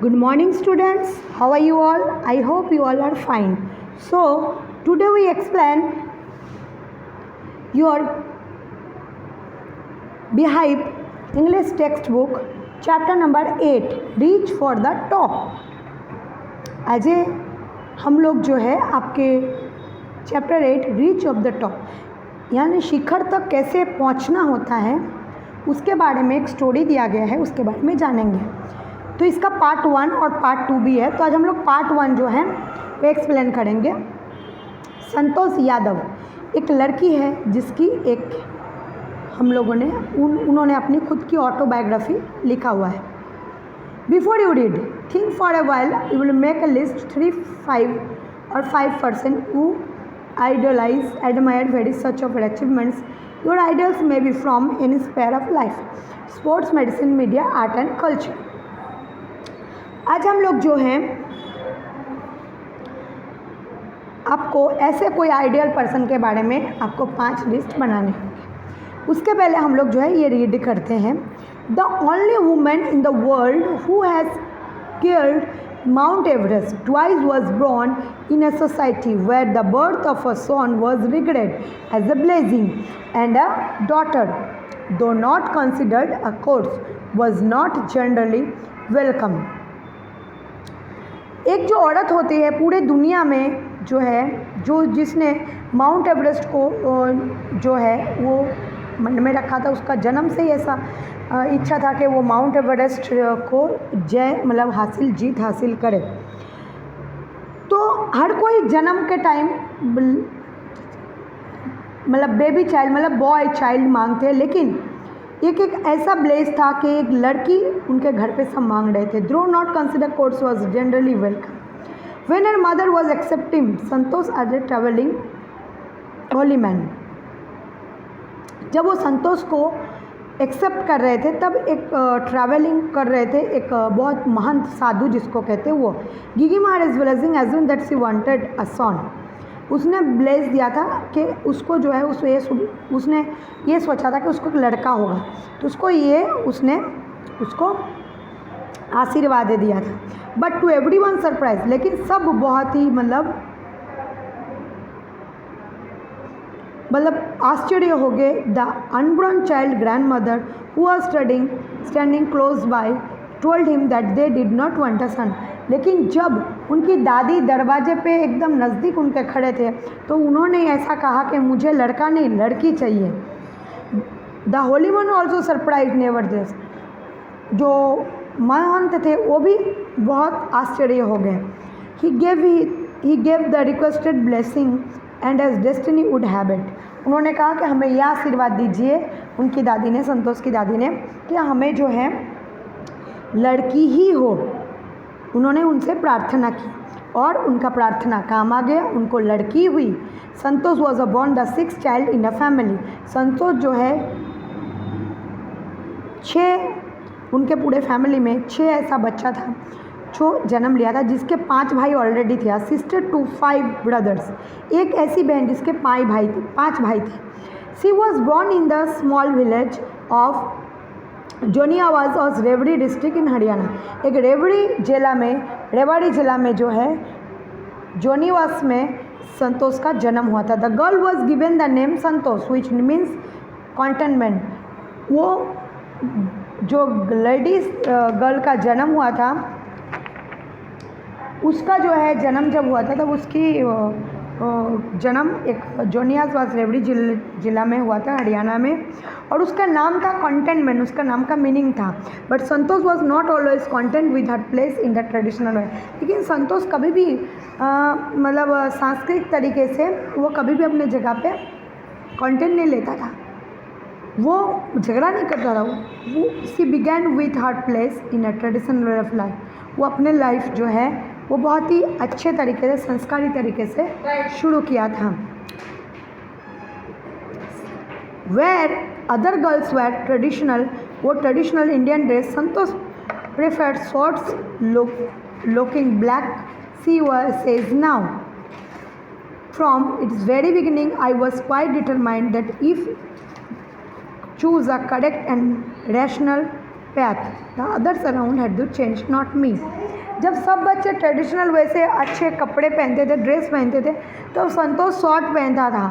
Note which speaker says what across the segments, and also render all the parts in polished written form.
Speaker 1: Good morning, students. How are you all? I hope you all are fine. So, today we explain your Beehive English textbook, chapter number 8, Reach for the Top. आज हम लोग जो है आपके chapter 8 reach of the top यानी शिखर तक कैसे पहुंचना होता है उसके बारे में एक स्टोरी दिया गया है, उसके बारे में जानेंगे। तो इसका पार्ट 1 और पार्ट 2 भी है। तो आज हम लोग पार्ट 1 जो है वो एक्सप्लेन करेंगे। संतोष यादव एक लड़की है जिसकी एक हम लोगों ने उन्होंने अपनी खुद की ऑटोबायोग्राफी लिखा हुआ है। Before you read think for a while, you will make a list 5% who idolize, admire, very such of achievements. Your idols may be from any sphere of life, sports, medicine, media, art and culture. आज हम लोग जो हैं आपको ऐसे कोई ideal person के बारे में आपको 5 लिस्ट बनाने होंगे। उसके पहले हम लोग जो है ये रीड करते हैं। The only women in the world who has scaled Mount Everest twice was born in a society where the birth of a son was regarded as a blessing and a daughter, though not considered a curse, was not generally welcome. एक जो औरत होती है पूरे दुनिया में जो है जिसने माउंट एवरेस्ट को जो है वो मन में रखा था, उसका जन्म से ही ऐसा इच्छा था कि वो माउंट एवरेस्ट को जीत हासिल करे। तो हर कोई जन्म के time baby child boy child मांगते हैं, लेकिन एक ऐसा ब्लेस था कि एक लड़की उनके घर पे सब मांग रहे थे। Draw not consider course was generally welcome when her mother was accepting Santosh as a travelling holy man. जब वो संतोष को एक्सेप्ट कर रहे थे तब एक ट्रैवलिंग कर रहे थे एक बहुत महंत साधु जिसको कहते हैं वो Gigi Maharaj blessing as when that she wanted a son. उसने ब्लेस दिया था कि उसको जो है उसने ये सोचा था कि उसको एक लड़का होगा, तो उसने उसको आशीर्वाद दे दिया था। बट टू एवरीवन सरप्राइज, लेकिन सब बहुत ही आश्चर्य हो गए। The unborn child grandmother who was standing close by told him that they did not want a son. लेकिन जब उनकी दादी दरवाजे पे एकदम नज़दीक उनके खड़े थे तो उन्होंने ऐसा कहा कि मुझे लड़का नहीं लड़की चाहिए। The holy one also surprise nevertheless, जो महंत थे वो भी बहुत आश्चर्य हो गए। He gave the requested blessing and as destiny would have it. उन्होंने कहा कि हमें यह आशीर्वाद दीजिए, उनकी दादी ने, संतोष की दादी ने, कि हमें जो है लड़की ही हो। उन्होंने उनसे प्रार्थना की और उनका प्रार्थना काम आ गया, उनको लड़की हुई। Santosh was a born the 6th child in a family. Santosh जो है 6 उनके पूरे फैमिली में 6 ऐसा बच्चा था जो जन्म लिया था, जिसके 5 भाई ऑलरेडी थे। सिस्टर टू 5 ब्रदर्स, एक ऐसी बहन जिसके 5 भाई थे। She was born in the small village of Joniawas और रेवड़ी डिस्ट्रिक्ट इन हरियाणा। एक रेवाड़ी जिला में जो है जोनियावास में संतोष का जन्म हुआ था। The girl was given the name Santosh which means cantonment. वो जो लेडीज गर्ल का जन्म हुआ था उसका जो है जन्म जब हुआ था तब उसकी जन्म एक जोनियावास रेवड़ी जिला में हुआ था हरियाणा में, और उसका नाम था कंटेनमेंट, उसका नाम का मीनिंग था। But Santosh was not always content with her place in the traditional way. लेकिन संतोष कभी भी सांस्कृतिक तरीके से वो कभी भी अपने जगह पे कॉन्टेंट नहीं लेता था, वो झगड़ा नहीं करता था। वो she began with her place in a traditional way of life. वो अपने लाइफ जो है वो बहुत ही अच्छे तरीके से, संस्कारी तरीके से शुरू किया था। Where other girls were traditional, वो traditional Indian dress, Santosh preferred shorts looking black. She says now from its very beginning I was quite determined that if choose a correct and rational path, the others around had to change, not me. जब सब बच्चे traditional वैसे अच्छे कपड़े पहनते थे, dress पहनते थे, तो संतोष शॉर्ट पहनता था।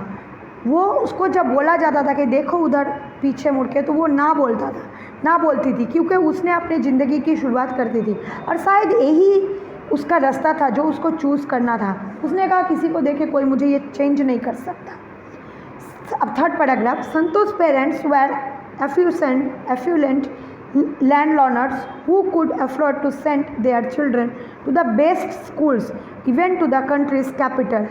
Speaker 1: वो उसको जब बोला जाता था कि देखो उधर पीछे मुड़ के, तो वो ना बोलता था, ना बोलती थी, क्योंकि उसने अपनी ज़िंदगी की शुरुआत करती थी और शायद यही उसका रास्ता था जो उसको चूज़ करना था। उसने कहा किसी को देखे कोई मुझे ये चेंज नहीं कर सकता। अब third paragraph, Santosh parents were affluent landowners who could afford to send their children to the best schools, even to the country's capital.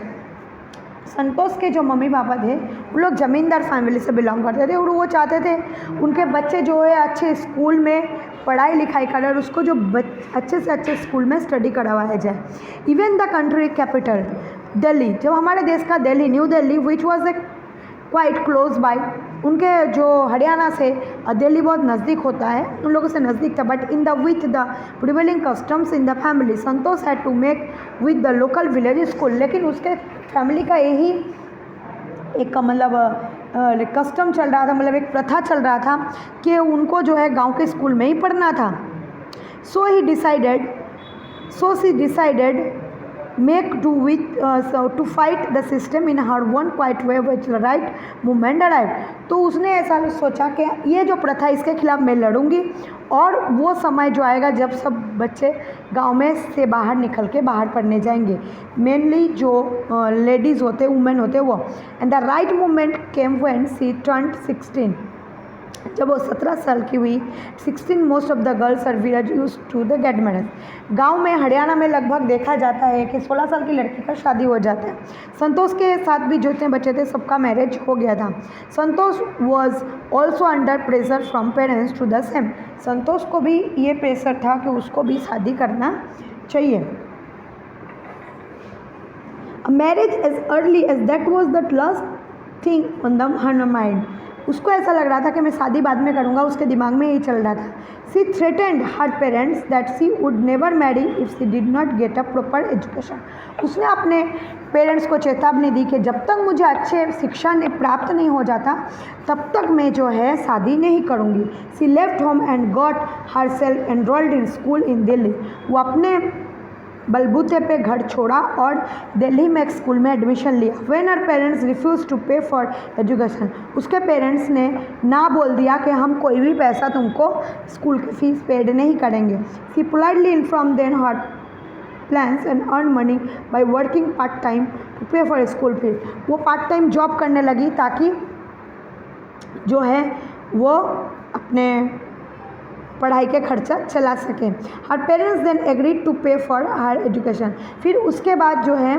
Speaker 1: संतोष के जो मम्मी पापा थे वो लोग ज़मींदार फैमिली से बिलोंग करते थे और वो चाहते थे उनके बच्चे जो है अच्छे स्कूल में पढ़ाई लिखाई करें और उसको जो अच्छे से अच्छे स्कूल में स्टडी करवाया जाए। Even the country capital Delhi, जब हमारे देश का Delhi, new Delhi, which was a quite close by, उनके जो हरियाणा से दिल्ली बहुत नज़दीक होता है, उन लोगों से नज़दीक था, but in the with the prevailing customs in the family, Santosh had to make with the local village school. लेकिन उसके फैमिली का यही एक मतलब कस्टम चल रहा था, मतलब एक प्रथा चल रहा था कि उनको जो है गांव के स्कूल में ही पढ़ना था। So she decided make do with to fight the system in her one quiet way which the right movement arrived। तो उसने ऐसा सोचा कि ये जो प्रथा इसके खिलाफ मैं लड़ूंगी और वो समय जो आएगा जब सब बच्चे गांव में से बाहर निकल के बाहर पढ़ने जाएंगे, मेनली जो लेडीज़ होते, वुमेन होते वो। And the right movement came when she turned 16। जब वो 17 साल की हुई, 16 most of the girls are use to the get marriage. गाँव में हरियाणा में लगभग देखा जाता है कि 16 साल की लड़की का शादी हो जाता है। संतोष के साथ भी जितने बच्चे थे सबका मैरिज हो गया था। Santosh was also under pressure from parents to the same. Santosh को भी ये प्रेशर था कि उसको भी शादी करना चाहिए। Marriage as early age that was the last thing on the her mind. उसको ऐसा लग रहा था कि मैं शादी बाद में करूँगा, उसके दिमाग में यही चल रहा था। She threatened her parents that she would never marry if she did not get a proper education. उसने अपने पेरेंट्स को चेतावनी दी कि जब तक मुझे अच्छे शिक्षा प्राप्त नहीं हो जाता तब तक मैं जो है शादी नहीं करूँगी। She left home and got her self enrolled in school इन दिल्ली। वो अपने बलबूते पे घर छोड़ा और दिल्ली में एक स्कूल में एडमिशन लिया। When her parents refuse to pay for education, उसके पेरेंट्स ने ना बोल दिया कि हम कोई भी पैसा तुमको स्कूल की फीस पेड नहीं करेंगे। She politely inform then her plans and earn money by working part time to pay for school fees. वो पार्ट टाइम जॉब करने लगी ताकि जो है वो अपने पढ़ाई के खर्चा चला सकें। हर parents then agreed to pay for her education. फिर उसके बाद जो है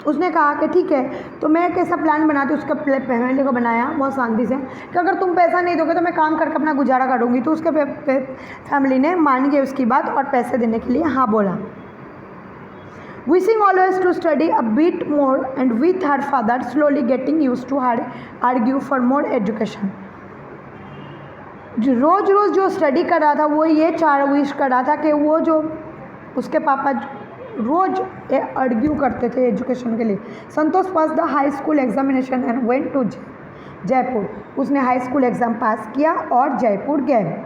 Speaker 1: उसने कहा कि ठीक है, तो मैं कैसा प्लान बनाती, उसका फैमिली को बनाया बहुत शांति से कि अगर तुम पैसा नहीं दोगे तो मैं काम करके अपना गुजारा करूँगी। तो उसके फैमिली ने मान गई उसकी बात और पैसे देने के लिए हाँ बोला। Wishing always to study a bit more and with her father slowly getting used to her argue for more education। रोज़ रोज़ जो स्टडी कर रहा था वो ये विश कर रहा था कि वो जो उसके पापा रोज़ आर्ग्यू करते थे एजुकेशन के लिए। Santosh pass the high school examination and went to Jaipur. उसने हाई स्कूल एग्ज़ाम पास किया और जयपुर गए।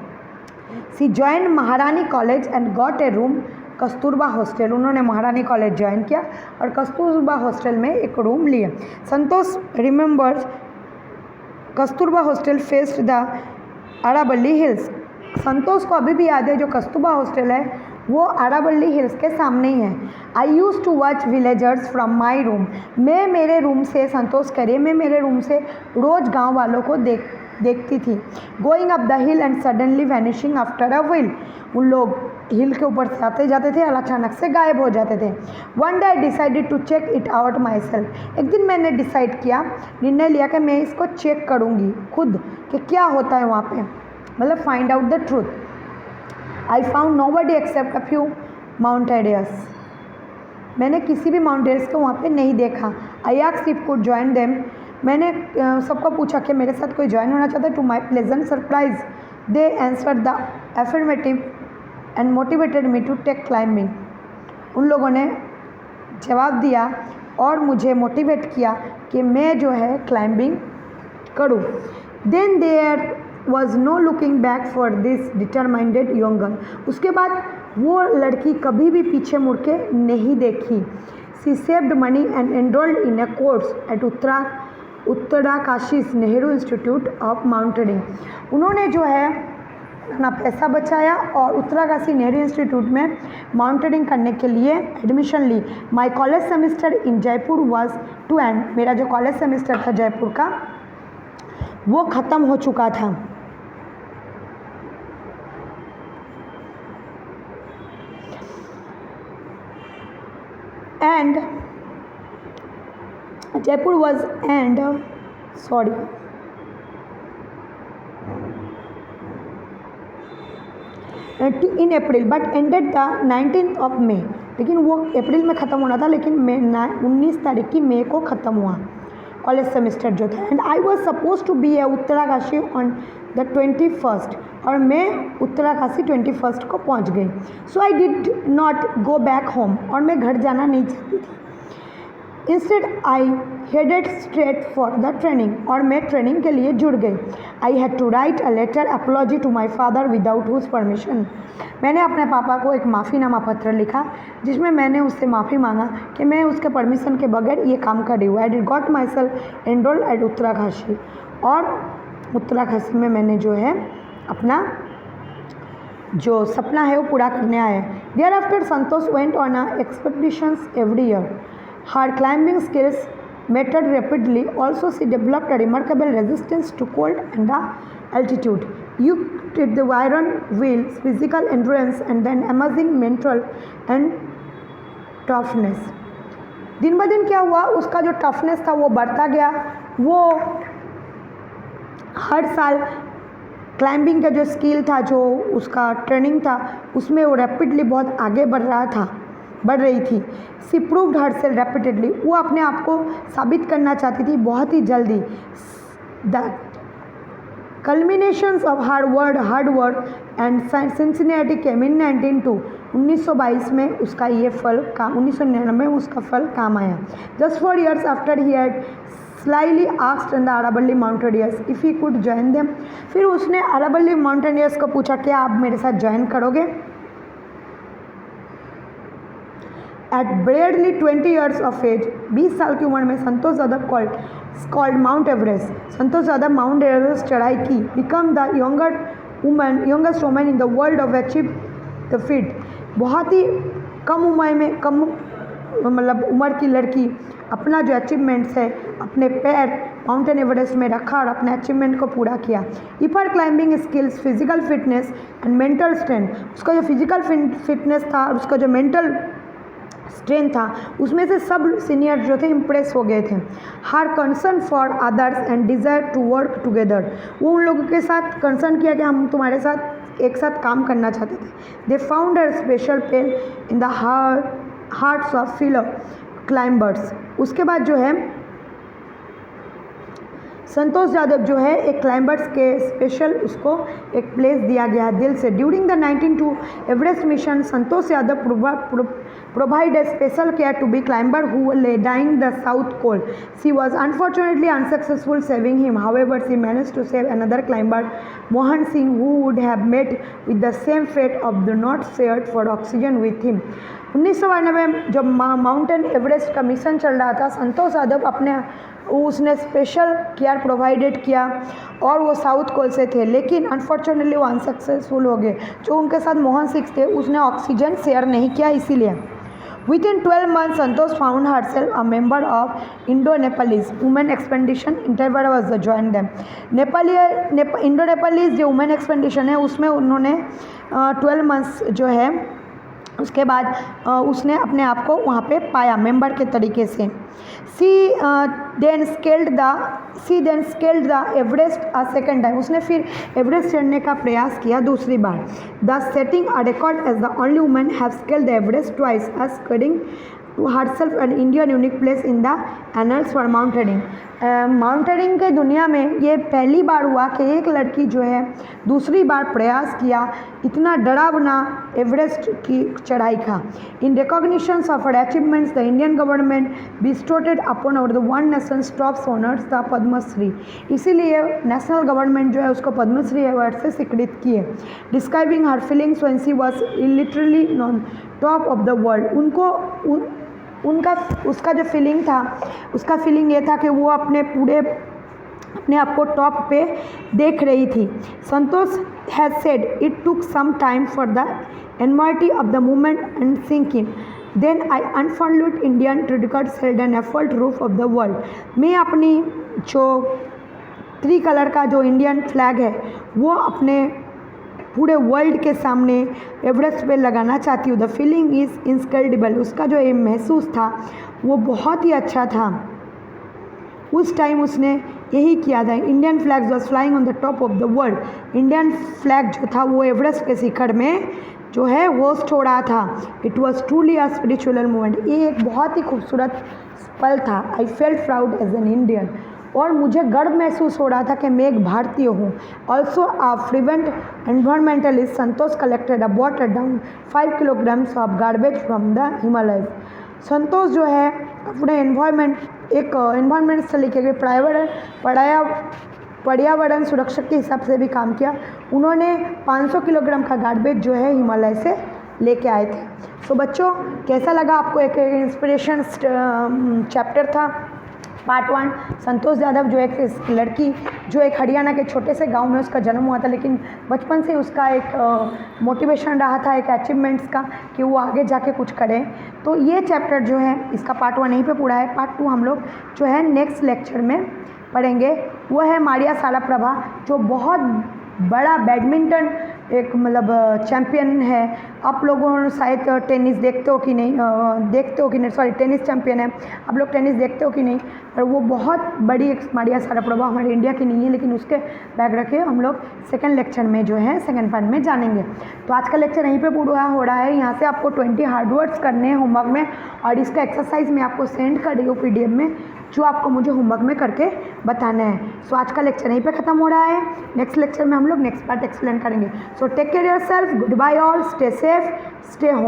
Speaker 1: She join Maharani college and got a room Kasturba hostel. उन्होंने महारानी कॉलेज ज्वाइन किया और कस्तूरबा हॉस्टल में एक रूम लिया। Santosh remembers Kasturba hostel faced the Aravalli hills. Santosh को अभी भी याद है जो कस्तूरबा हॉस्टल है वो अरावली हिल्स के सामने ही है। I use to watch villagers from my room. मैं मेरे रूम से, संतोष करिए, मैं मेरे रूम से रोज़ गांव वालों को देखती थी। Going up the hill and suddenly vanishing after a wheel. उन लोग हिल के ऊपर से आते जाते थे और अचानक से गायब हो जाते थे। One day I decided to check it out myself. एक दिन मैंने डिसाइड किया, निर्णय लिया कि मैं इसको चेक करूँगी खुद कि क्या होता है वहाँ पे, मतलब find out the truth. I found nobody except a few mountaineers. मैंने किसी भी माउंटेनियर्स को वहाँ पे नहीं देखा। I asked if could join them. मैंने सबको पूछा कि मेरे साथ कोई ज्वाइन होना चाहता है। To my pleasant surprise they answered the affirmative and motivated me to take climbing. उन लोगों ने जवाब दिया और मुझे मोटिवेट किया कि मैं जो है क्लाइंबिंग करूं। Then there was no looking back for this determined young girl. उसके बाद वो लड़की कभी भी पीछे मुड़ के नहीं देखी। She saved money and enrolled in a course at Uttarkashi's Nehru institute of mountaineering. उन्होंने जो है अपना पैसा बचाया और उत्तराकाशी नेहरू इंस्टीट्यूट में माउंटेनिंग करने के लिए एडमिशन ली। My college semester in Jaipur was to end. मेरा जो कॉलेज सेमिस्टर था जयपुर का वो ख़त्म हो चुका था। And Jaipur was and sorry in April but ended the 19th of May. लेकिन वो अप्रैल में ख़त्म होना था, लेकिन मे 19 तारीख की मई को ख़त्म हुआ कॉलेज सेमेस्टर जो था। And I was suppose to be a Uttarkashi on the 21st और मैं उत्तराकाशी 21st को पहुंच गई। So I did not go back home और मैं घर जाना नहीं चाहती थी। Instead I headed straight for the training और मैं ट्रेनिंग के लिए जुड़ गई। I had to write a letter apology to my father without whose permission. मैंने अपने पापा को एक माफ़ीनामा पत्र लिखा जिसमें मैंने उससे माफ़ी मांगा कि मैं उसके परमिशन के बगैर ये काम कर रही हूँ। I did got myself enrolled at Uttarkashi और उत्तराकाशी में मैंने जो है अपना जो सपना है वो पूरा करने आए। Thereafter Santosh went on expeditions every year. Her climbing skills matured rapidly. Also, she developed a remarkable resistance to cold and the altitude. You did the iron wheels, physical endurance, and then amazing mental and toughness. दिन ब दिन क्या हुआ, उसका जो toughness था वो बढ़ता गया। वो हर साल क्लाइंबिंग का जो स्किल था, जो उसका ट्रेनिंग था, उसमें वो रैपिडली बहुत आगे बढ़ रही थी। सी प्रूव्ड हरसेल्फ रैपिडली। वो अपने आप को साबित करना चाहती थी बहुत ही जल्दी। The culminations of hard work and sincerity came in 1922 में उसका ये फल काम 1999 में उसका फल काम आया। Just 4 years after he had slyly asked in the Aravali mountaineers if he could join them. फिर उसने अरावली माउंटेनियर्स को पूछा क्या आप मेरे साथ ज्वाइन करोगे। At barely 20 years of age, 20 साल की उम्र में Santosh Yadav called mount Everest. Santosh Yadav mount Everest चढ़ाई की। Become the youngest woman in the world of achieve the feet. बहुत ही कम उम्र में मतलब उम्र की लड़की अपना जो अचीवमेंट्स है अपने पैर माउंटेन एवरेस्ट में रखा और अपने अचीवमेंट को पूरा किया। Her climbing skills, physical fitness and mental strength. उसका जो फिजिकल फिटनेस था और उसका जो मेंटल स्ट्रेंथ था उसमें से सब सीनियर जो थे इम्प्रेस हो गए थे। Her concern for others and desire to work together. वो उन लोगों के साथ कंसर्न किया कि हम तुम्हारे साथ एक साथ काम करना चाहते थे। They found a special pain in the hearts of fellow climbers. उसके बाद जो है संतोष यादव जो है एक क्लाइंबर्स के स्पेशल उसको एक प्लेस दिया गया दिल से। During the 1992 Everest mission Santosh Yadav provide a special care to be climber who lay dying the south pole. She was unfortunately unsuccessful saving him. However, she managed to save another climber, Mohan Singh, who would have met with the same fate of the not shared for oxygen with him. 1992 में जब mountain Everest का mission चल रहा था, संतोष यादव उसने special care provided किया और वो साउथ कोल से थे, लेकिन अनफॉर्चुनेटली वो अनसक्सेसफुल हो गए। जो उनके साथ मोहन सिंह थे उसने ऑक्सीजन शेयर नहीं किया, इसीलिए। Within 12 months, Santosh found herself a member of Indo-Nepalese Women Expedition. Endeavour was to join them. Indo-Nepalese जो वुमेन एक्सपेडिशन है उसमें उन्होंने 12 मंथ्स जो है उसके बाद उसने अपने आप को वहाँ पे पाया मेंबर के तरीके से। She then scaled the Everest a second time. उसने फिर एवरेस्ट चढ़ने का प्रयास किया दूसरी बार। The setting a record as the only women have scaled the Everest twice, to herself an Indian unique place in the annals for mountaineering. Mountaineering के दुनिया में ये पहली बार हुआ कि एक लड़की जो है दूसरी बार प्रयास किया इतना डरावना एवरेस्ट की चढ़ाई का. In recognitions of her achievements the Indian government bestowed upon और the one nation top honours the Padma Shri. इसीलिए नेशनल गवर्नमेंट जो है उसको पद्मश्री अवार्ड से स्वीकृत किए. Describing her feelings when she was literally on top of the world. उसका जो फीलिंग था उसका फीलिंग ये था कि वो अपने आप को टॉप पे देख रही थी. Santosh has said it took some time for the enormity of the movement and sinking. Then I unfortunate Indian tricolour sailed an effort roof of the world. मैं अपनी जो 3 कलर का जो इंडियन फ्लैग है वो अपने पूरे वर्ल्ड के सामने एवरेस्ट पे लगाना चाहती हूँ. The feeling is incredible. उसका जो ये महसूस था वो बहुत ही अच्छा था. उस टाइम उसने यही किया था. Indian flag was flying on the top of the world. Indian flag जो था वो एवरेस्ट के शिखर में जो है होस्ट हो रहा था. It was truly a spiritual movement. ये एक बहुत ही खूबसूरत पल था. I felt proud as an Indian. और मुझे गर्व महसूस हो रहा था कि मैं एक भारतीय हूँ. Also a frequent environmentalist Santosh collected a water down 5 kilograms of garbage from the Himalaya. Santosh जो है अपने एनवायरमेंट से लेके गए पर्यावरण सुरक्षा के हिसाब से भी काम किया. उन्होंने 500 किलोग्राम का गार्बेज जो है हिमालय से लेके आए थे. तो बच्चों कैसा लगा आपको? एक इंस्पिरेशन चैप्टर था पार्ट 1. संतोष यादव जो एक लड़की जो एक हरियाणा के छोटे से गांव में उसका जन्म हुआ था, लेकिन बचपन से उसका एक मोटिवेशन रहा था एक अचीवमेंट्स का कि वो आगे जाके कुछ करें. तो ये चैप्टर जो है इसका पार्ट 1 यहीं पे पूरा है. पार्ट 2 हम लोग जो है नेक्स्ट लेक्चर में पढ़ेंगे. वो है मारिया साराप्रभा जो बहुत बड़ा बैडमिंटन एक मतलब चैम्पियन है. आप लोगों शायद टेनिस देखते हो कि नहीं, सॉरी टेनिस चैम्पियन है. आप लोग टेनिस देखते हो कि नहीं, पर वो बहुत बड़ी एक मारिया साराप्रभा हमारे इंडिया की नहीं है, लेकिन उसके बैग रखे हम लोग सेकंड लेक्चर में जो है सेकंड पार्ट में जानेंगे. तो आज का लेक्चर यहीं पे पूरा हो रहा है. यहाँ से आपको 20 हार्ड वर्ड्स करने हैं होमवर्क में, और इसका एक्सरसाइज मैं आपको सेंड कर रही हूँ PDF में, जो आपको मुझे होमवर्क में करके बताना है. सो आज का लेक्चर यहीं पे ख़त्म हो रहा है. नेक्स्ट लेक्चर में हम लोग नेक्स्ट पार्ट एक्सप्लेन करेंगे. So take care yourself. Goodbye all. Stay safe. Stay home.